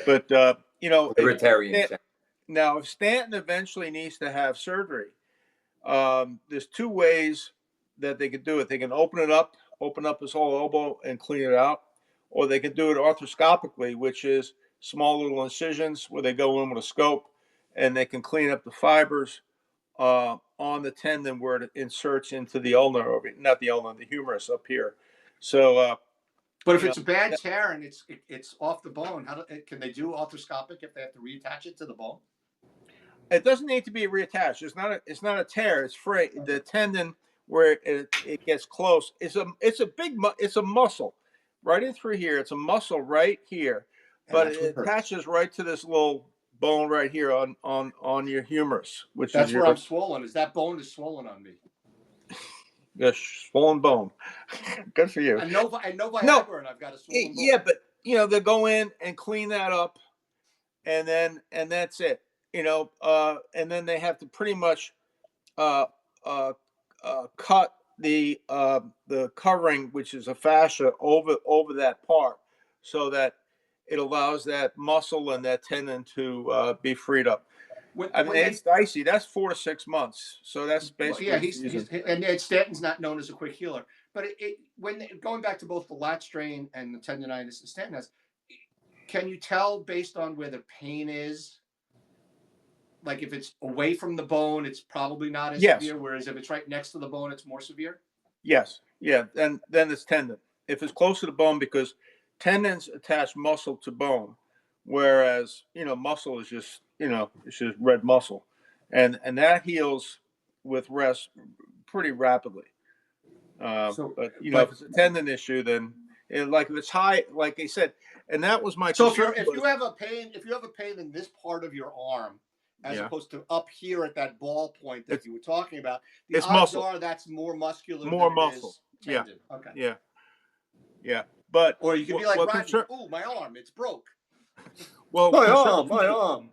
But Libertarian. Now if Stanton eventually needs to have surgery, there's two ways that they could do it. They can open up his whole elbow and clean it out, or they can do it arthroscopically, which is small little incisions where they go in with a scope and they can clean up the fibers on the tendon where it inserts into the ulnar, not the ulnar, the humerus up here. So, but if it's a bad tear and it's off the bone, can they do arthroscopic if they have to reattach it to the bone? It doesn't need to be reattached. It's not a tear. It's free. Okay. The tendon where it gets close it's a muscle right in through here. It's a muscle right here, but it attaches right to this little bone right here on your humerus, which that's is where I'm swollen. Is that bone is swollen on me? Yes, swollen bone. Good for you. I know Viagra, and I've got a swollen bone. Yeah, but they go in and clean that up, and that's it. And then they have to pretty much cut the covering, which is a fascia, over that part, so that it allows that muscle and that tendon to be freed up. It's dicey. That's 4 to 6 months. So that's basically and Stanton's not known as a quick healer. But going back to both the lat strain and the tendonitis that Stanton has, can you tell based on where the pain is? Like if it's away from the bone, it's probably not as severe. Whereas if it's right next to the bone, it's more severe. Yes. Yeah. And then it's tendon. If it's close to the bone, because tendons attach muscle to bone, whereas muscle is just it's just red muscle, and that heals with rest pretty rapidly. But if it's a tendon issue, then like if it's high, like I said, and that was my concern. If you have a pain in this part of your arm, as opposed to up here at that ball point that you were talking about, the odds are that's more muscular. More muscle. Tendon. Yeah. Okay. Yeah. But or you could be like, "Oh, my arm, it's broke." Well, my arm.